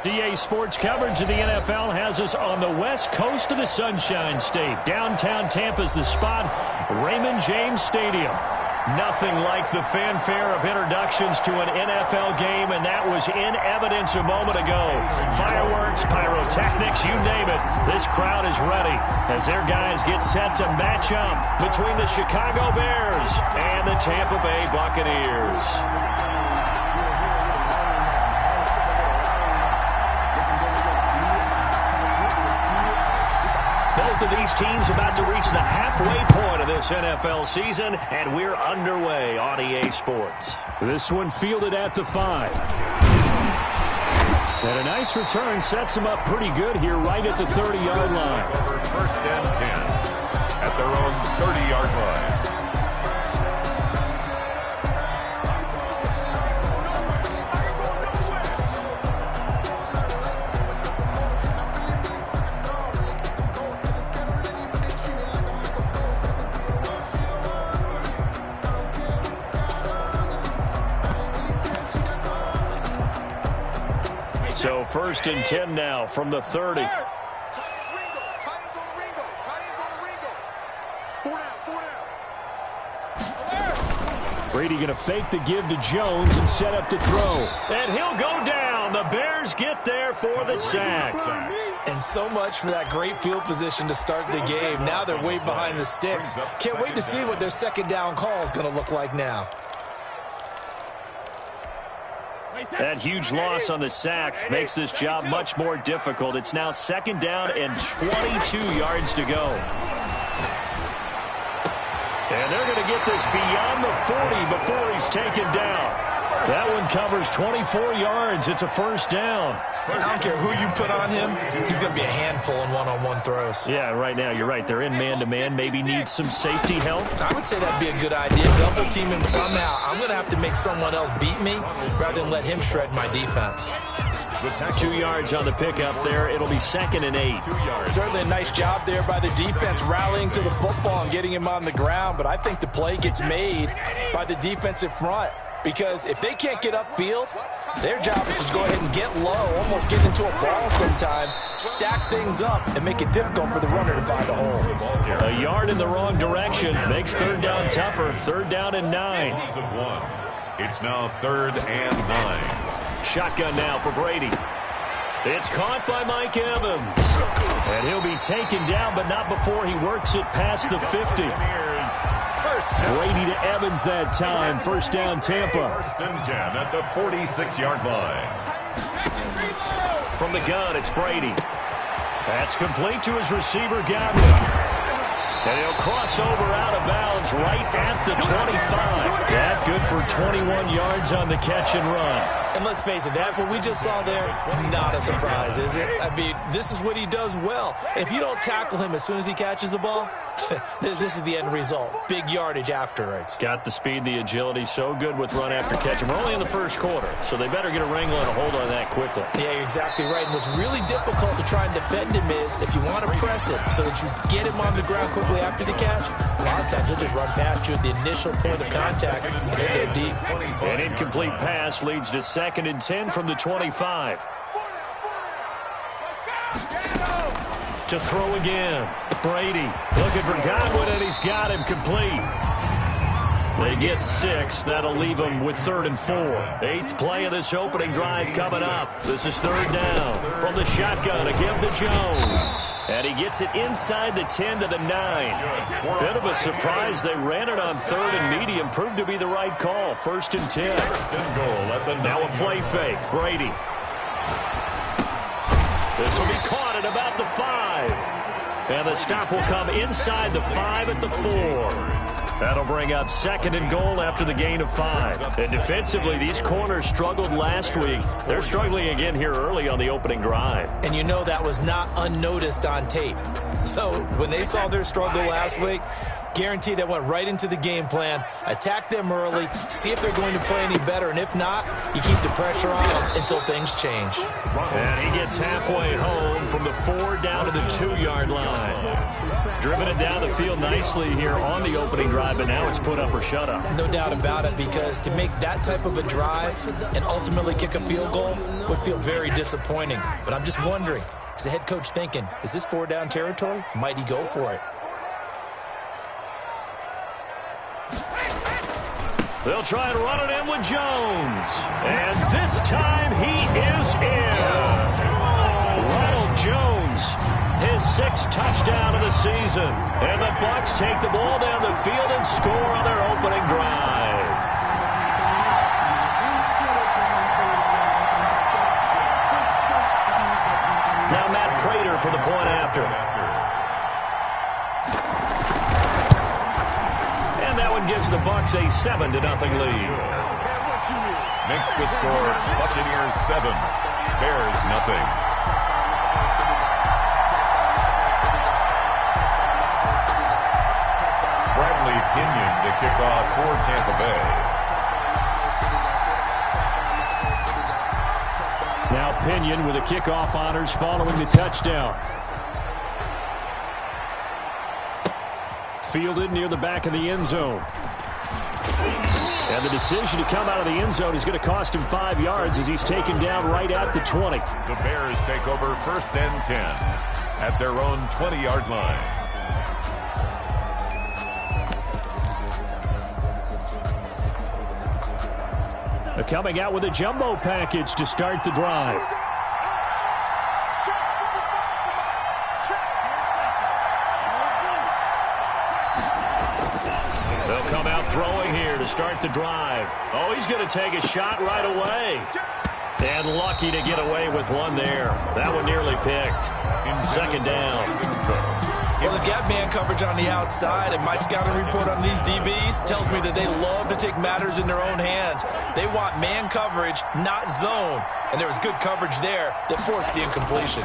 EA Sports coverage of the NFL has us on the west coast of the Sunshine State. Downtown Tampa's the spot, Raymond James Stadium. Nothing like the fanfare of introductions to an NFL game, and that was in evidence a moment ago. Fireworks, pyrotechnics, you name it. This crowd is ready as their guys get set to match up between the Chicago Bears and the Tampa Bay Buccaneers. Both of these teams about to reach the halfway point of this NFL season, and we're underway on EA Sports. This one fielded at the 5. And a nice return sets them up pretty good here right at the 30-yard line. First and 10 at their own 30-yard line. So first and 10 now from the 30. Brady going to fake the give to Jones and set up to throw. And he'll go down. The Bears get there for the sack. And so much for that great field position to start the game. Now they're way behind the sticks. Can't wait to see what their second down call is going to look like now. That huge loss on the sack makes this job much more difficult. It's now second down and 22 yards to go. And they're going to get this beyond the 40 before he's taken down. That one covers 24 yards. It's a first down. I don't care who you put on him. He's going to be a handful in one-on-one throws. Yeah, right now, you're right. They're in man-to-man. Maybe need some safety help. I would say that'd be a good idea. Double team him somehow. I'm going to have to make someone else beat me rather than let him shred my defense. 2 yards on the pickup there. It'll be second and 8. Certainly a nice job there by the defense rallying to the football and getting him on the ground. But I think the play gets made by the defensive front. Because if they can't get upfield, their job is to go ahead and get low, almost get into a ball sometimes, stack things up, and make it difficult for the runner to find a hole. A yard in the wrong direction makes third down tougher. Third down and 9. It's now third and 9. Shotgun now for Brady. It's caught by Mike Evans. And he'll be taken down, but not before he works it past the 50. Brady to Evans that time. First down, Tampa. First and 10 at the 46-yard line. From the gun, it's Brady. That's complete to his receiver, Godwin. And he'll cross over out of bounds right at the 25. That good for 21 yards on the catch and run. And let's face it, that what we just saw there, not a surprise, is it? I mean, this is what he does well. And if you don't tackle him as soon as he catches the ball, this is the end result. Big yardage afterwards. Got the speed, the agility, so good with run after catch. And we're only in the first quarter, so they better get a wrangle and a hold on that quickly. Yeah, you're exactly right. And what's really difficult to try and defend him is if you want to press him so that you get him on the ground quickly after the catch, a lot of times he'll just run past you at the initial point of contact and he'll go deep. An incomplete pass leads to second and 10 from the 25. To throw again. Brady looking for Godwin, and he's got him complete. They get 6. That'll leave them with third and 4. 8th play of this opening drive coming up. This is third down. From the shotgun, a give to Jones. And he gets it inside the 10 to the 9. Bit of a surprise. They ran it on third and medium. Proved to be the right call. First and 10. Now a play fake. Brady. This will be caught at about the 5. And the stop will come inside the 5 at the 4. That'll bring up second and goal after the gain of 5. And defensively, these corners struggled last week. They're struggling again here early on the opening drive. And you know that was not unnoticed on tape. So when they saw their struggle last week, Guaranteed that went right into the game plan. Attack them early, see if they're going to play any better, and if not, you keep the pressure on until things change. And he gets halfway home from the 4 down to the 2-yard line. Driven it down the field nicely here on the opening drive, but now it's put up or shut up. No doubt about it, because to make that type of a drive and ultimately kick a field goal would feel very disappointing. But I'm just wondering, is the head coach thinking, is this 4-down territory? Might he go for it? They'll try and run it in with Jones. And this time he is in. Ronald Jones, his 6th touchdown of the season. And the Bucs take the ball down the field and score on their opening drive. Now Matt Prater for the point after. Gives the Bucs a 7-0 lead. Makes the score Buccaneers 7, Bears nothing. Bradley Pinion to kick off for Tampa Bay. Now Pinion with the kickoff honors following the touchdown. Fielded near the back of the end zone. And the decision to come out of the end zone is going to cost him 5 yards as he's taken down right at the 20. The Bears take over 1st and 10 at their own 20-yard line. Coming out with a jumbo package to start the drive. Throwing here to start the drive. Oh, he's going to take a shot right away. And lucky to get away with one there. That one nearly picked. 2nd down. Well, they've got man coverage on the outside, and my scouting report on these DBs tells me that they love to take matters in their own hands. They want man coverage, not zone. And there was good coverage there that forced the incompletion.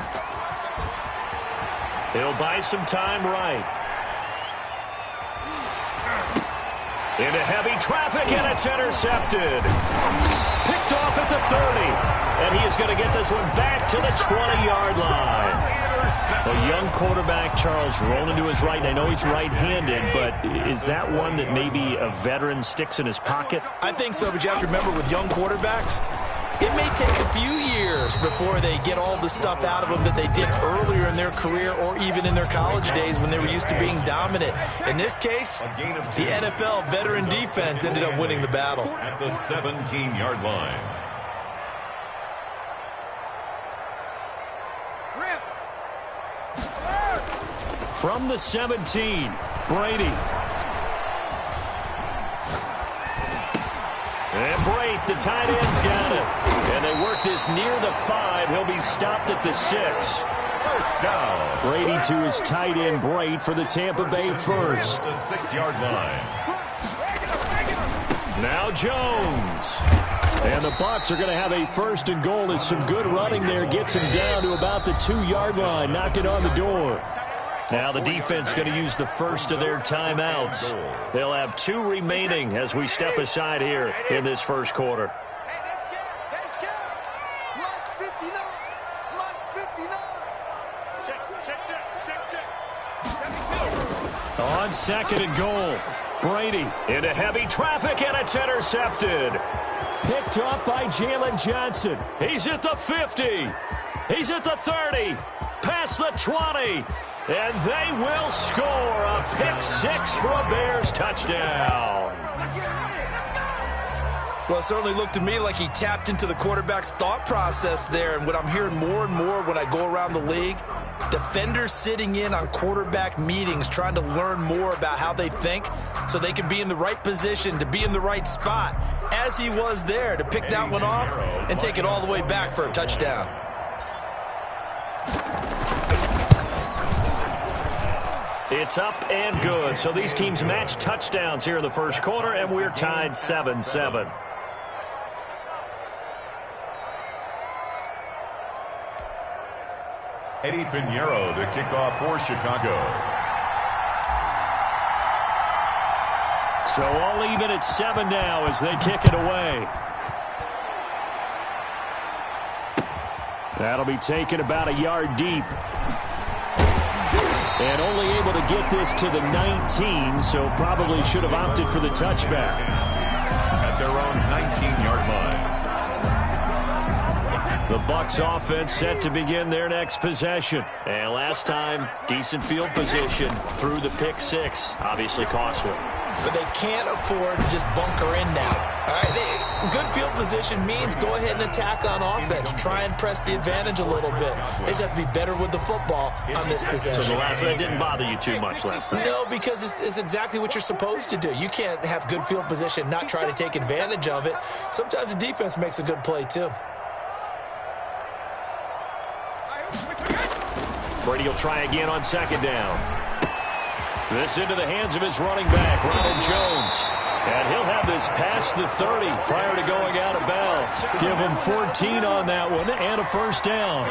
He'll buy some time right. Into heavy traffic, and it's intercepted. Picked off at the 30. And he is going to get this one back to the 20-yard line. A young quarterback, Charles, rolling to his right. I know he's right-handed, but is that one that maybe a veteran sticks in his pocket? I think so, but you have to remember with young quarterbacks, it may take a few years before they get all the stuff out of them that they did earlier in their career or even in their college days when they were used to being dominant. In this case, the NFL veteran defense ended up winning the battle. At the 17-yard line. From the 17, Brady. And Brate, the tight end's got it. And they work this near the 5. He'll be stopped at the 6. 1st down. Brady to his tight end, Brate, for the Tampa Bay 1st. The 6-yard line. Now Jones. And the Bucs are going to have a 1st and goal as some good running there gets him down to about the 2-yard line. Knock it on the door. Now the defense going to use the first of their timeouts. They'll have 2 remaining as we step aside here in this first quarter. On 2nd and goal, Brady into heavy traffic, and it's intercepted. Picked up by Jalen Johnson. He's at the 50. He's at the 30. Past the 20. And they will score a pick-6 for a Bears touchdown. Well, it certainly looked to me like he tapped into the quarterback's thought process there. And what I'm hearing more and more when I go around the league, defenders sitting in on quarterback meetings trying to learn more about how they think so they can be in the right position to be in the right spot, as he was there to pick that one off and take it all the way back for a touchdown. It's up and good. So these teams match touchdowns here in the first quarter, and we're tied 7-7. Eddie Pinheiro to kick off for Chicago. So all even at 7 now as they kick it away. That'll be taken about a yard deep. And only able to get this to the 19, so probably should have opted for the touchback. At their own 19-yard line. The Bucs offense set to begin their next possession. And last time, decent field position through the pick six. Obviously costly. But they can't afford to just bunker in now. All right, good field position means go ahead and attack on offense. Try and press the advantage a little bit. They just have to be better with the football on this possession. So the last one didn't bother you too much last time? No, because it's exactly what you're supposed to do. You can't have good field position, not try to take advantage of it. Sometimes the defense makes a good play, too. Brady will try again on second down. This into the hands of his running back, Ronald Jones. And he'll have this past the 30 prior to going out of bounds. Give him 14 on that one and a first down.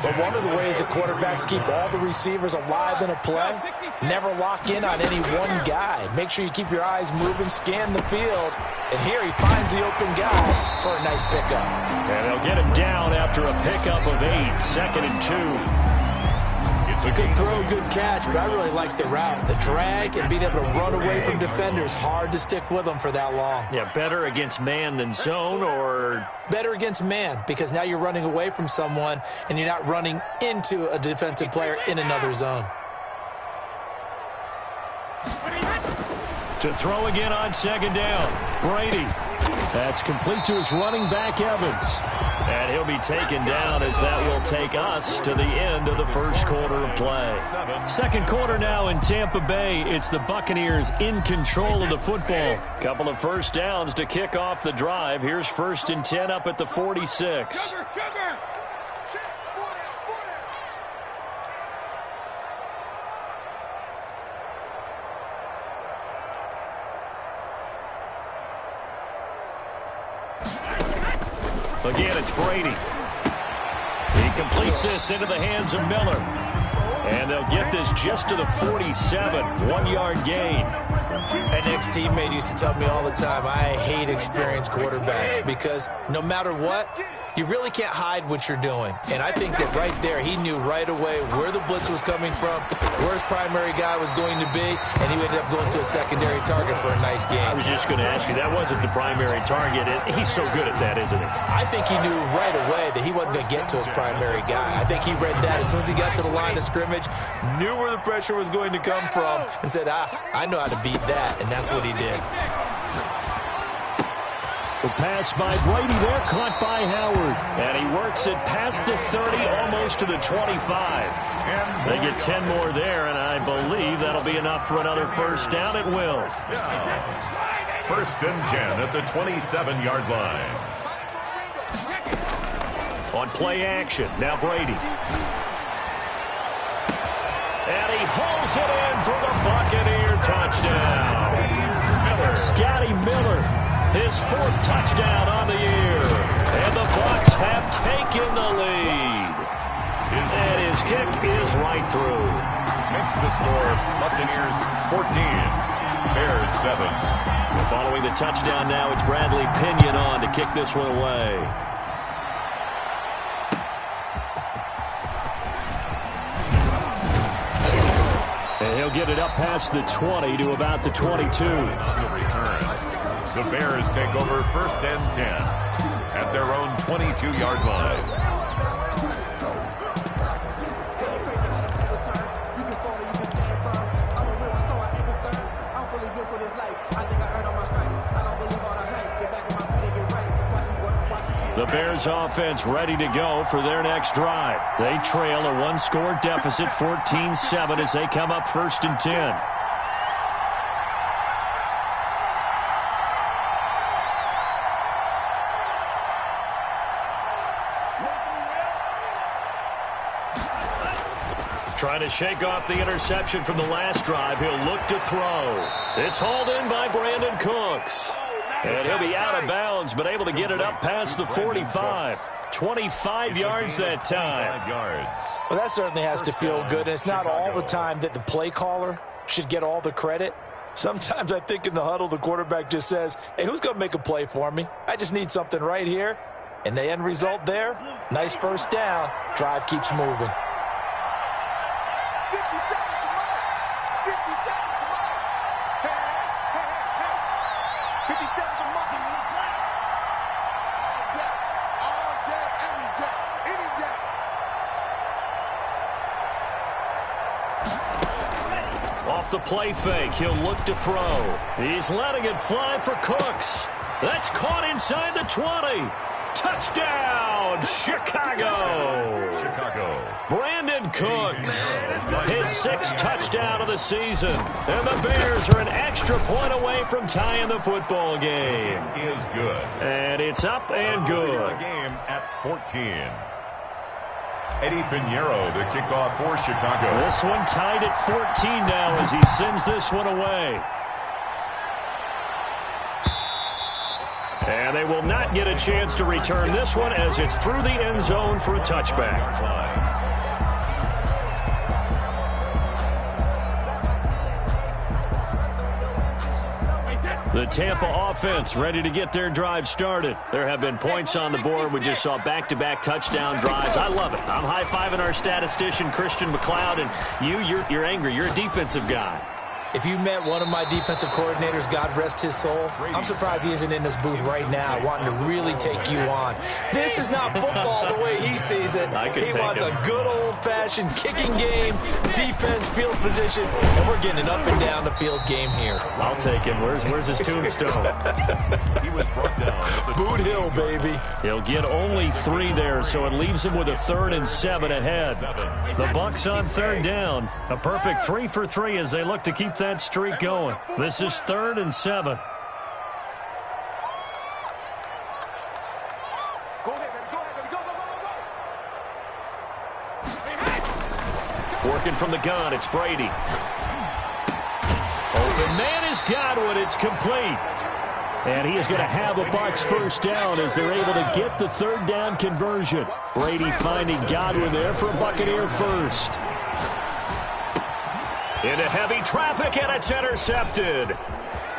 But one of the ways the quarterbacks keep all the receivers alive in a play, never lock in on any one guy. Make sure you keep your eyes moving, scan the field. And here he finds the open guy for a nice pickup. And they'll get him down after a pickup of 8, 2nd and 2. Good throw, good catch, but I really like the route. The drag and being able to run away from defenders, hard to stick with them for that long. Yeah, better against man than zone, or? Better against man, because now you're running away from someone and you're not running into a defensive player in another zone. To throw again on second down, Brady. That's complete to his running back, Evans. And he'll be taken down as that will take us to the end of the first quarter of play. Second quarter now in Tampa Bay. It's the Buccaneers in control of the football. Couple of first downs to kick off the drive. Here's 1st and 10 up at the 46. Again, it's Brady. He completes this into the hands of Miller. And they'll get this just to the 47, 1-yard gain. An ex-teammate used to tell me all the time, I hate experienced quarterbacks because no matter what, you really can't hide what you're doing. And I think that right there, he knew right away where the blitz was coming from, where his primary guy was going to be, and he ended up going to a secondary target for a nice game. I was just going to ask you, that wasn't the primary target. He's so good at that, isn't he? I think he knew right away that he wasn't going to get to his primary guy. I think he read that as soon as he got to the line of scrimmage, knew where the pressure was going to come from, and said, I know how to beat that, and that's what he did. The pass by Brady there, caught by Howard. And he works it past the 30, almost to the 25. They get 10 more there, and I believe that'll be enough for another first down. It will. 1st and 10 at the 27-yard line. On play action, now Brady. And he hauls it in for the Buccaneer touchdown. Scotty Miller, his 4th touchdown on the year. And the Bucs have taken the lead. And his kick is right through. Makes the score Buccaneers 14, Bears 7. And following the touchdown now, it's Bradley Pinion on to kick this one away. And he'll get it up past the 20 to about the 22. The Bears take over 1st and 10 at their own 22-yard line. The Bears offense ready to go for their next drive. They trail a 1-score deficit, 14-7, as they come up 1st and 10. Trying to shake off the interception from the last drive. He'll look to throw. It's hauled in by Brandon Cooks. And he'll be out of bounds, but able to get it up past the 45. 25 yards that time. Well, that certainly has to feel good. And it's not all the time that the play caller should get all the credit. Sometimes I think in the huddle, the quarterback just says, hey, who's going to make a play for me? I just need something right here. And the end result there, nice first down. Drive keeps moving. 50 seconds, come on. 50 seconds, come on. Hey. 50 seconds, come on. All day, every day, any day. Off the play fake, he'll look to throw. He's letting it fly for Cooks. That's caught inside the 20. Touchdown, Chicago. Brandon Cooks, his 6th touchdown of the season. And the Bears are an extra point away from tying the football game. Is good. And it's up and good. The game at 14. Eddie Pinheiro, the kickoff for Chicago. This one tied at 14 now as he sends this one away. And they will not get a chance to return this one as it's through the end zone for a touchback. The Tampa offense ready to get their drive started. There have been points on the board. We just saw back-to-back touchdown drives. I love it. I'm high-fiving our statistician, Christian McLeod, and you're angry. You're a defensive guy. If you met one of my defensive coordinators, God rest his soul, I'm surprised he isn't in this booth right now wanting to really take you on. This is not football the way he sees it. He wants a good old-fashioned kicking game, defense, field position, and we're getting an up and down the field game here. I'll take him. Where's his tombstone? He was brought down. Boot Hill, baby. He'll get only 3 there, so it leaves him with a 3rd and 7 ahead. The Bucs on 3rd down. A perfect 3 for 3 as they look to keep that streak going. This is 3rd and 7. Go ahead, baby. Go ahead, baby. Go, go, go, go, go. Working from the gun, it's Brady. Open man is Godwin. It's complete. And he is going to have a Bucs first down as they're able to get the 3rd down conversion. Brady finding Godwin there for a Buccaneer first. Into heavy traffic, and it's intercepted.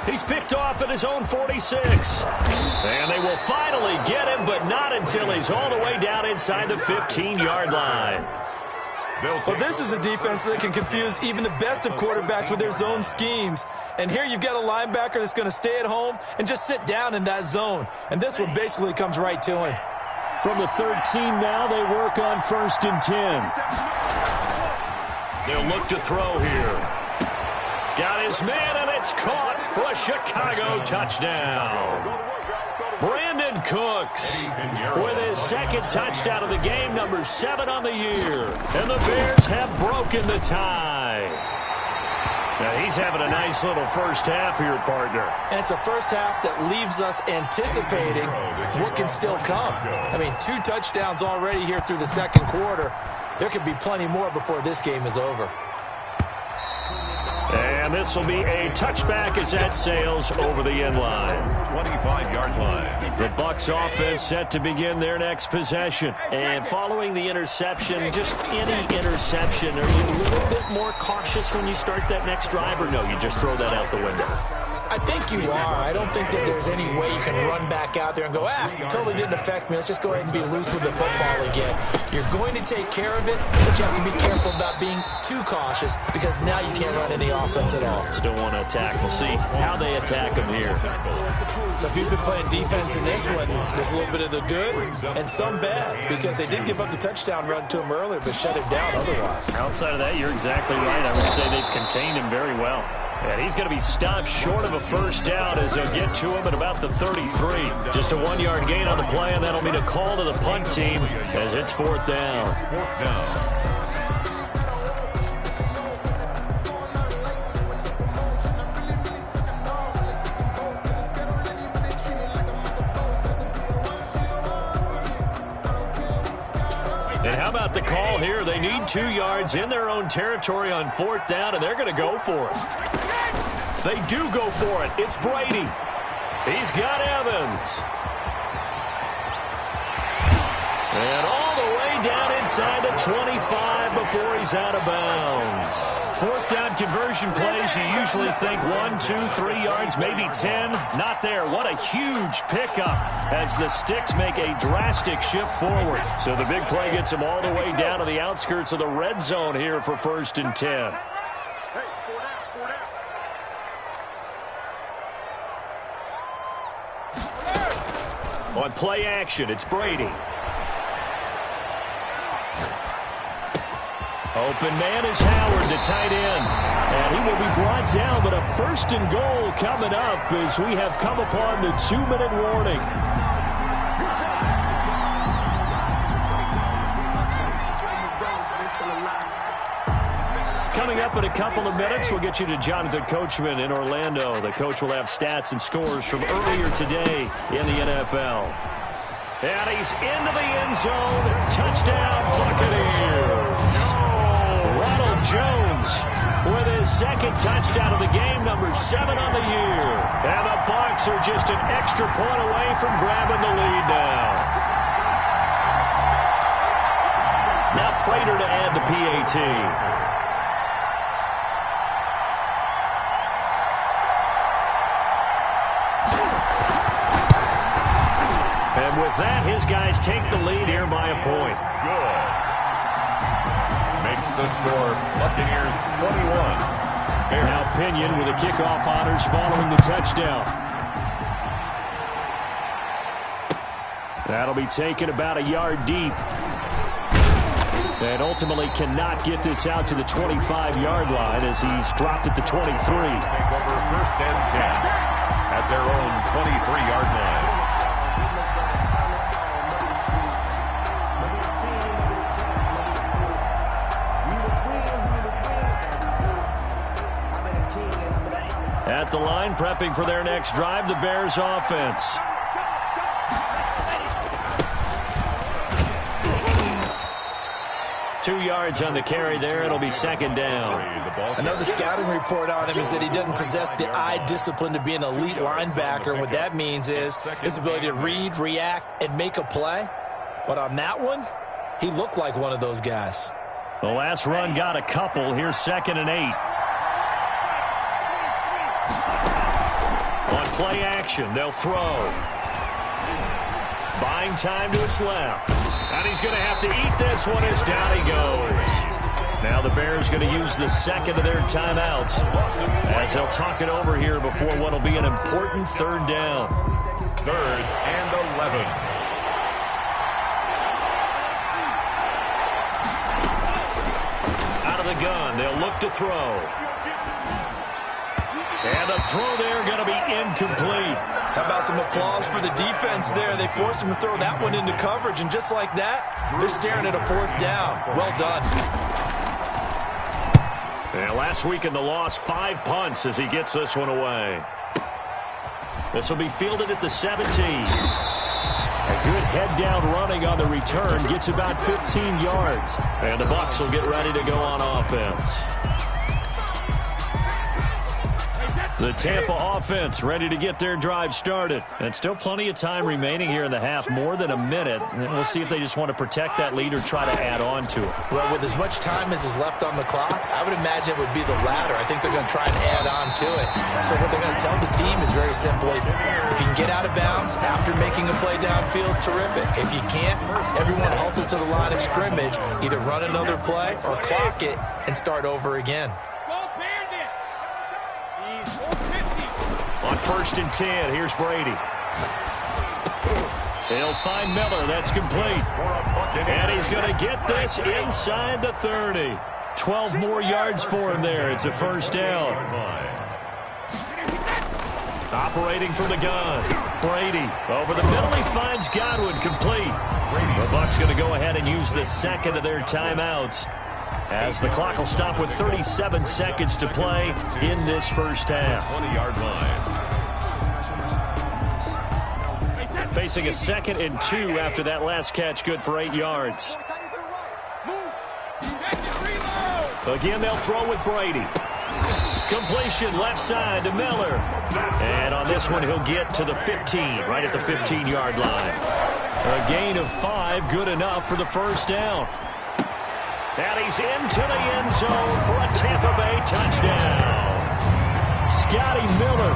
He's picked off at his own 46. And they will finally get him, but not until he's all the way down inside the 15-yard line. Well, this is a defense that can confuse even the best of quarterbacks with their zone schemes. And here you've got a linebacker that's going to stay at home and just sit down in that zone. And this one basically comes right to him. From the 13 now, they work on 1st and 10. They'll look to throw here. Got his man, and it's caught for a Chicago touchdown. Brandon Cooks with his 2nd touchdown of the game, number 7 on the year. And the Bears have broken the tie. Now he's having a nice little first half here, partner. And it's a first half that leaves us anticipating what can still come. I mean, 2 touchdowns already here through the 2nd quarter. There could be plenty more before this game is over. And this will be a touchback as that sails over the end line. 25-yard line. The Bucs offense set to begin their next possession. And following the interception, just any interception, are you a little bit more cautious when you start that next drive, or no, you just throw that out the window? I think you are. I don't think that there's any way you can run back out there and go, totally didn't affect me. Let's just go ahead and be loose with the football again. You're going to take care of it, but you have to be careful about being too cautious because now you can't run any offense at all. Still want to attack. We'll see how they attack them here. So if you've been playing defense in this one, there's a little bit of the good and some bad because they did give up the touchdown run to him earlier but shut it down otherwise. Outside of that, you're exactly right. I would say they've contained him very well. And he's going to be stopped short of a first down as they'll get to him at about the 33. Just a 1-yard gain on the play, and that'll mean a call to the punt team as it's 4th down. 4th down. And how about the call here? They need 2 yards in their own territory on 4th down, and they're going to go for it. They do go for it. It's Brady. He's got Evans. And all the way down inside the 25 before he's out of bounds. Fourth down conversion plays, you usually think 1, 2, 3 yards, maybe 10. Not there. What a huge pickup as the sticks make a drastic shift forward. So the big play gets him all the way down to the outskirts of the red zone here for 1st and 10. On play action, it's Brady. Open man is Howard, the tight end. And he will be brought down, but a 1st and goal coming up as we have come upon the 2-minute warning. Coming up in a couple of minutes, we'll get you to Jonathan Coachman in Orlando. The coach will have stats and scores from earlier today in the NFL. And he's into the end zone. Touchdown, Buccaneers. Ronald Jones with his 2nd touchdown of the game, number 7 on the year. And the Bucs are just an extra point away from grabbing the lead now. Now Prater to add the PAT. And with that, his guys take the lead here by a point. Good. Makes the score Buccaneers 21. Now Pinion with the kickoff honors following the touchdown. That'll be taken about a yard deep. And ultimately cannot get this out to the 25-yard line as he's dropped at the 23. Take over 1st and 10 at their own 23-yard line. At the line, prepping for their next drive, the Bears offense. Two yards on the carry there. It'll be 2nd down. I know the scouting report on him is that he doesn't possess the eye discipline to be an elite linebacker. And what that means is his ability to read, react, and make a play. But on that one, he looked like one of those guys. The last run got a couple. Here's 2nd and 8. On play action, they'll throw. Buying time to its left. And he's going to have to eat this one as down he goes. Now the Bears going to use the 2nd of their timeouts as they'll talk it over here before what will be an important 3rd down. 3rd and 11. Out of the gun, they'll look to throw. And the throw there going to be incomplete. How about some applause for the defense there? They forced him to throw that one into coverage, and just like that, they're staring at a 4th down. Well done. And last week in the loss, 5 punts as he gets this one away. This will be fielded at the 17. A good head-down running on the return gets about 15 yards. And the Bucs will get ready to go on offense. The Tampa offense ready to get their drive started. And still plenty of time remaining here in the half, more than a minute. And we'll see if they just want to protect that lead or try to add on to it. Well, with as much time as is left on the clock, I would imagine it would be the latter. I think they're going to try and add on to it. So what they're going to tell the team is very simply, if you can get out of bounds after making a play downfield, terrific. If you can't, everyone hustle to the line of scrimmage, either run another play or clock it and start over again. On 1st and 10, here's Brady. He'll find Miller. That's complete. And he's going to get this inside the 30. 12 more yards for him there. It's a 1st down. Operating from the gun. Brady over the middle. He finds Godwin complete. The Bucs going to go ahead and use the 2nd of their timeouts as the clock will stop with 37 seconds to play in this 1st half. 20-yard line. Facing a 2nd and 2 after that last catch, good for 8 yards. Again, they'll throw with Brady. Completion left side to Miller. And on this one, he'll get to the 15, right at the 15-yard line. A gain of 5, good enough for the first down. And he's into the end zone for a Tampa Bay touchdown. Scotty Miller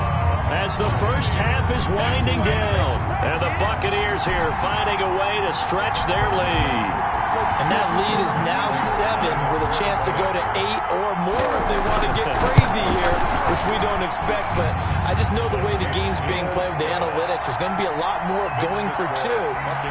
as the first half is winding down. And the Buccaneers here finding a way to stretch their lead. And that lead is now 7 with a chance to go to 8 or more if they want to get crazy here, which we don't expect. But I just know the way the game's being played with the analytics, there's going to be a lot more of going for 2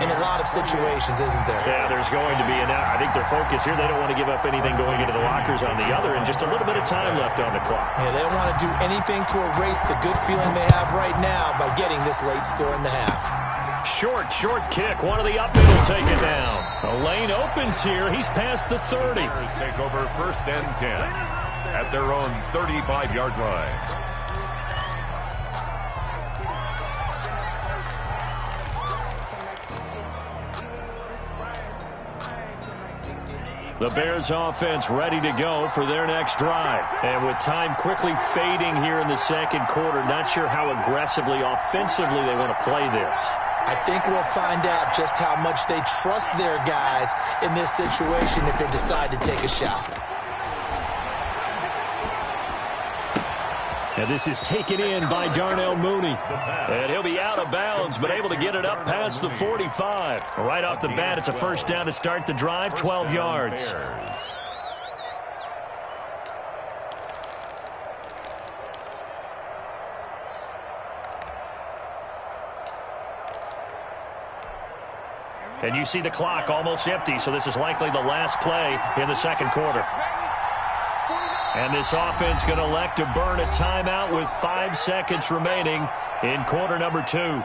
in a lot of situations, isn't there? Yeah, there's going to be. And I think their focus here, they don't want to give up anything going into the lockers on the other, and just a little bit of time left on the clock. Yeah, they don't want to do anything to erase the good feeling they have right now by getting this late score in the half. Short kick. One of the up will take it down. A lane opens here. He's past the 30. Take over first and 10 at their own 35-yard line. The Bears offense ready to go for their next drive. And with time quickly fading here in the second quarter, not sure how aggressively, offensively they want to play this. I think we'll find out just how much they trust their guys in this situation if they decide to take a shot. And this is taken in by Darnell Mooney. And he'll be out of bounds, but able to get it up past the 45. Right off the bat, it's a first down to start the drive, 12 yards. And you see the clock almost empty, so this is likely the last play in the second quarter. And this offense going to elect to burn a timeout with 5 seconds remaining in quarter number 2.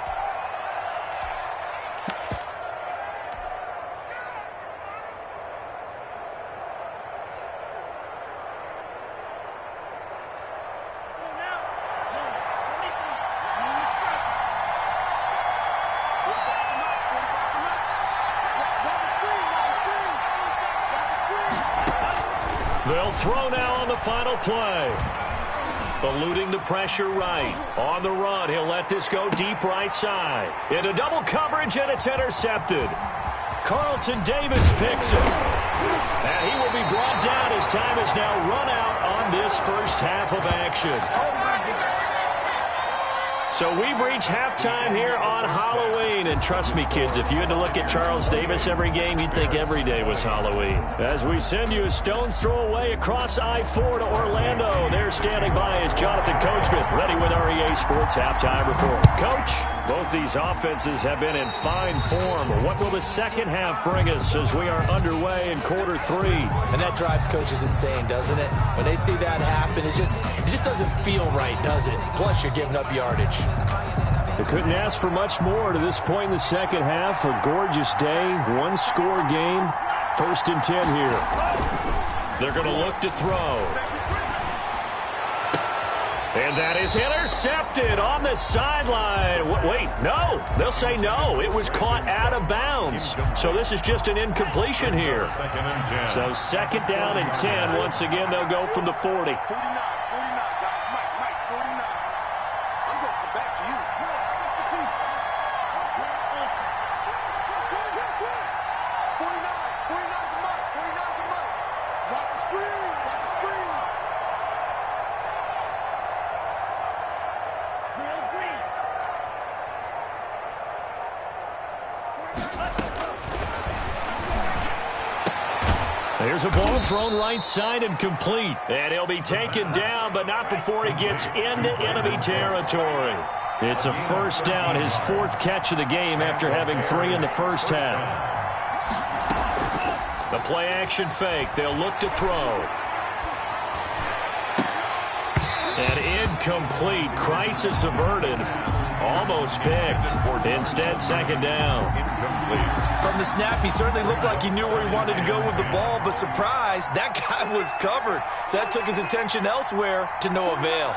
They'll throw now on the final play. Eluding the pressure right. On the run, he'll let this go deep right side. Into double coverage, and it's intercepted. Carlton Davis picks it. And he will be brought down as time is now run out on this first half of action. So we've reached halftime here on Halloween. And trust me, kids, if you had to look at Charles Davis every game, you'd think every day was Halloween. As we send you a stone's throw away across I-4 to Orlando. There standing by is Jonathan Coachman, ready with our EA Sports Halftime Report. Coach, both these offenses have been in fine form. What will the second half bring us as we are underway in quarter 3? And that drives coaches insane, doesn't it? When they see that happen, it just doesn't feel right, does it? Plus, you're giving up yardage. They couldn't ask for much more to this point in the second half. A gorgeous day, one-score game. First and 10 here. They're going to look to throw. And that is intercepted on the sideline. Wait, no. They'll say no. It was caught out of bounds. So this is just an incompletion here. So second down and 10. Once again, they'll go from the 40. Here's a ball thrown right side and complete. And he'll be taken down, but not before he gets into enemy territory. It's a first down, his 4th catch of the game after having 3 in the first half. The play action fake. They'll look to throw. And incomplete. Crisis averted. Almost picked. Instead, second down. Incomplete. From the snap, he certainly looked like he knew where he wanted to go with the ball, but surprise, that guy was covered. So that took his attention elsewhere to no avail.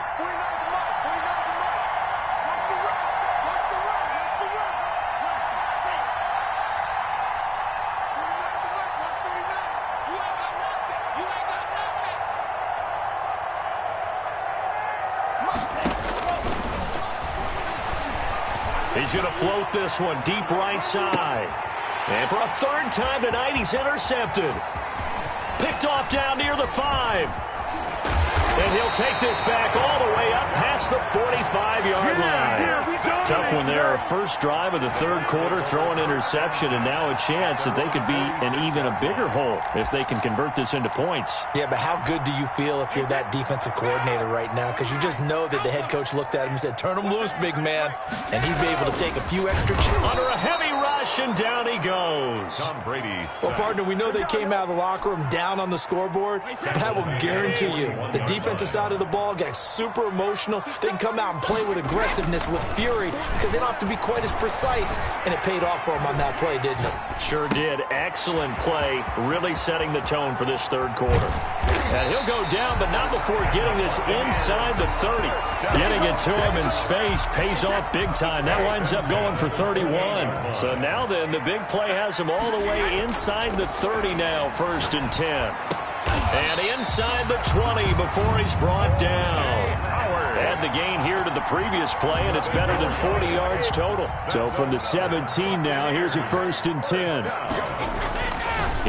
He's going to float this one deep right side. And for a third time tonight, he's intercepted. Picked off down near the 5. And he'll take this back all the way up past the 45-yard line. Tough one there. First drive of the third quarter, throw an interception, and now a chance that they could be in even a bigger hole if they can convert this into points. Yeah, but how good do you feel if you're that defensive coordinator right now? Because you just know that the head coach looked at him and said, turn him loose, big man. And he'd be able to take a few extra chances. Under a heavy rush, and down he goes. Tom Brady. Well, partner, we know they came out of the locker room down on the scoreboard, but I will guarantee you the defensive side of the ball got super emotional. They can come out and play with aggressiveness, with fury, because they don't have to be quite as precise, and it paid off for them on that play, didn't it? Sure did. Excellent play, really setting the tone for this third quarter. And he'll go down, but not before getting this inside the 30. Getting it to him in space pays off big time. That winds up going for 31. So now then, the big play has him all the way inside the 30 now, 1st and 10. And inside the 20 before he's brought down. Add the gain here to the previous play, and it's better than 40 yards total. So from the 17 now, here's a 1st and 10.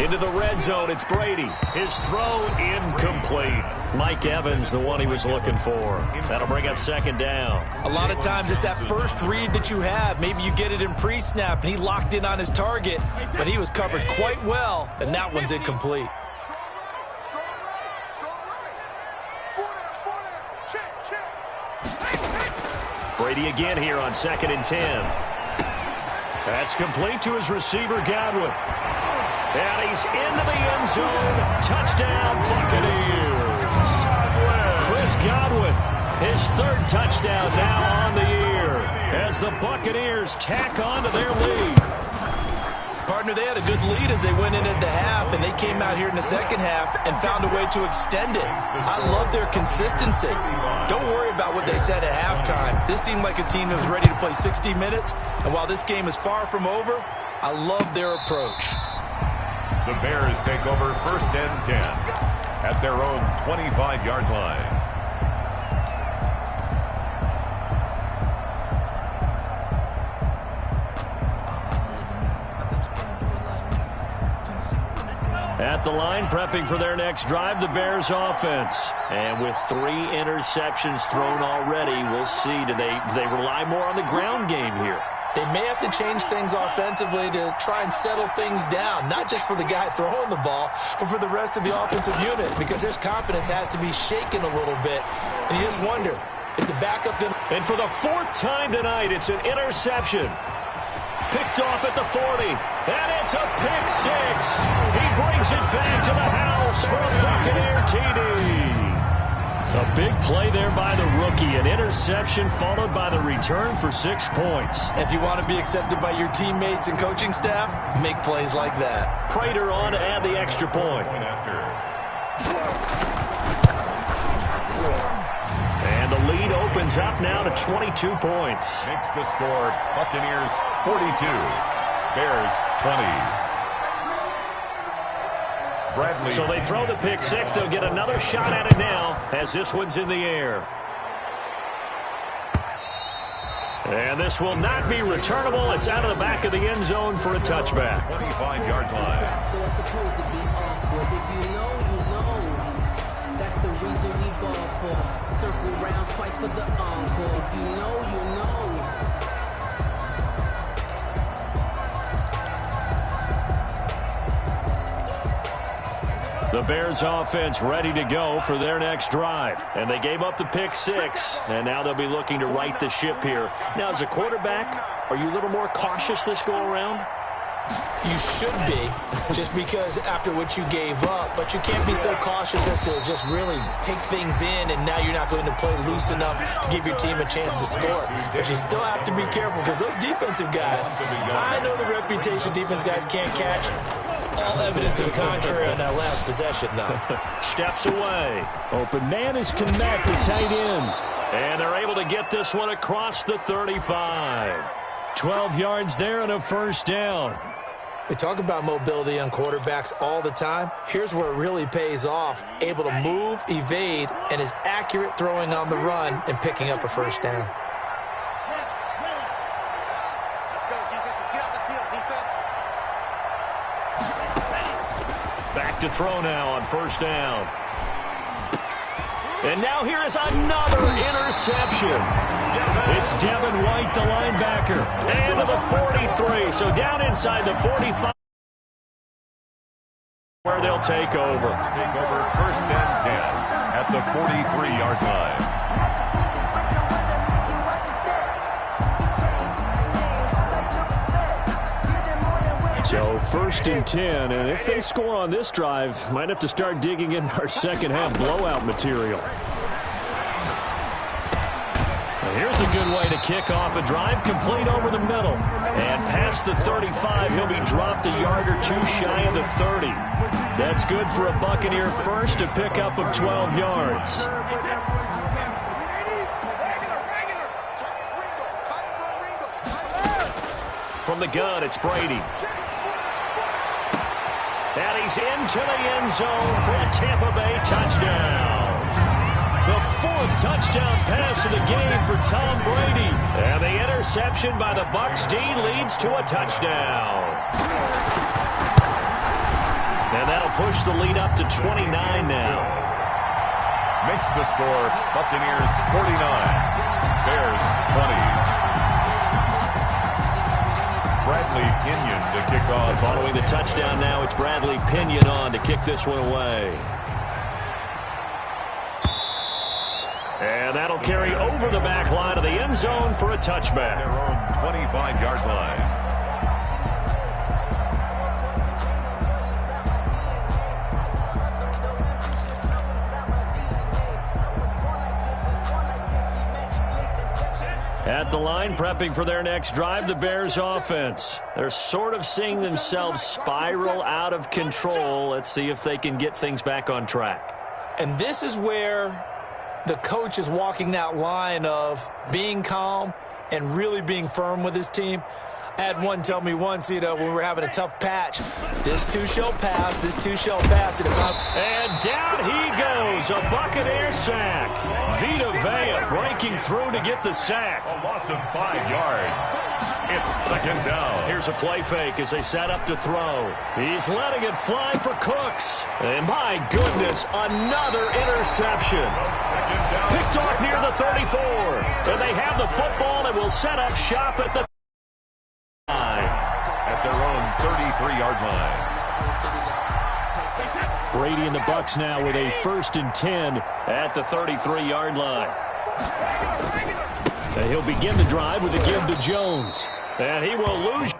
Into the red zone, it's Brady. His throw incomplete. Mike Evans, the one he was looking for. That'll bring up 2nd down. A lot of times it's that first read that you have. Maybe you get it in pre-snap, and he locked in on his target, but he was covered quite well, and that one's incomplete. Brady again here on 2nd and 10. That's complete to his receiver, Godwin. And he's into the end zone. Touchdown, Buccaneers. Chris Godwin, his 3rd touchdown now on the year as the Buccaneers tack on to their lead. Partner, they had a good lead as they went in at the half, and they came out here in the second half and found a way to extend it. I love their consistency. Don't worry about what they said at halftime. This seemed like a team that was ready to play 60 minutes, and while this game is far from over, I love their approach. The Bears take over 1st and 10 at their own 25-yard line. At the line, prepping for their next drive, the Bears offense. And with 3 interceptions thrown already, we'll see. Do they rely more on the ground game here? They may have to change things offensively to try and settle things down, not just for the guy throwing the ball, but for the rest of the offensive unit, because their confidence has to be shaken a little bit. And you just wonder, is the backup going to... And for the 4th time tonight, it's an interception. Picked off at the 40, and it's a pick 6. He brings it back to the house for a Buccaneer TD. A big play there by the rookie, an interception followed by the return for 6 points. If you want to be accepted by your teammates and coaching staff, make plays like that. Prater on to add the extra point. And the lead opens up now to 22 points. Makes the score Buccaneers 42, Bears 20. Bradley. So they throw the pick 6. They'll get another shot at it now as this one's in the air. And this will not be returnable. It's out of the back of the end zone for a touchback. 25-yard line. If you know, you know. That's the reason we ball for. Circle round twice for the encore. If you know, you know. The Bears offense ready to go for their next drive. And they gave up the pick 6, and now they'll be looking to right the ship here. Now, as a quarterback, are you a little more cautious this go-around? You should be, just because after what you gave up, but you can't be so cautious as to just really take things in, and now you're not going to play loose enough to give your team a chance to score. But you still have to be careful, because those defensive guys, I know the reputation defense guys can't catch. All evidence to the contrary on that last possession, though. Steps away. Open man is connect the tight end. And they're able to get this one across the 35. 12 yards there and a 1st down. We talk about mobility on quarterbacks all the time. Here's where it really pays off. Able to move, evade, and is accurate throwing on the run and picking up a 1st down. Back to throw now on first down. And now here is another interception. It's Devin White, the linebacker. And to the 43. So down inside the 45. Where they'll take over. Take over first and 10 at the 43-yard line. So first and 10, and if they score on this drive, might have to start digging in our second half blowout material. Now here's a good way to kick off a drive, complete over the middle. And past the 35, he'll be dropped a yard or two shy of the 30. That's good for a Buccaneer first, a pickup of 12 yards. From the gun, it's Brady. And he's into the end zone for a Tampa Bay touchdown. The fourth touchdown pass of the game for Tom Brady. And the interception by the Bucs D leads to a touchdown. And that'll push the lead up to 29 now. Makes the score Buccaneers 49, Bears 20. Bradley Pinion to kick off. And following the touchdown now, it's Bradley Pinion on to kick this one away. And that'll carry over the back line of the end zone for a touchback. Their own 25-yard line. At the line, prepping for their next drive, the Bears offense. They're sort of seeing themselves spiral out of control. Let's see if they can get things back on track. And this is where the coach is walking that line of being calm and really being firm with his team. I had one tell me once, when we were having a tough patch, this too shall pass, this too shall pass. And down he goes, a Buccaneer sack. Vita Vea breaking through to get the sack. A loss of 5 yards. It's second down. Here's a play fake as they set up to throw. He's letting it fly for Cooks. And my goodness, another interception. Picked off near the 34. And they have the football and will set up shop at the at their own 33-yard line. Brady and the Bucs now with a 1st and 10 at the 33-yard line. And he'll begin the drive with a give to Jones. And he will lose.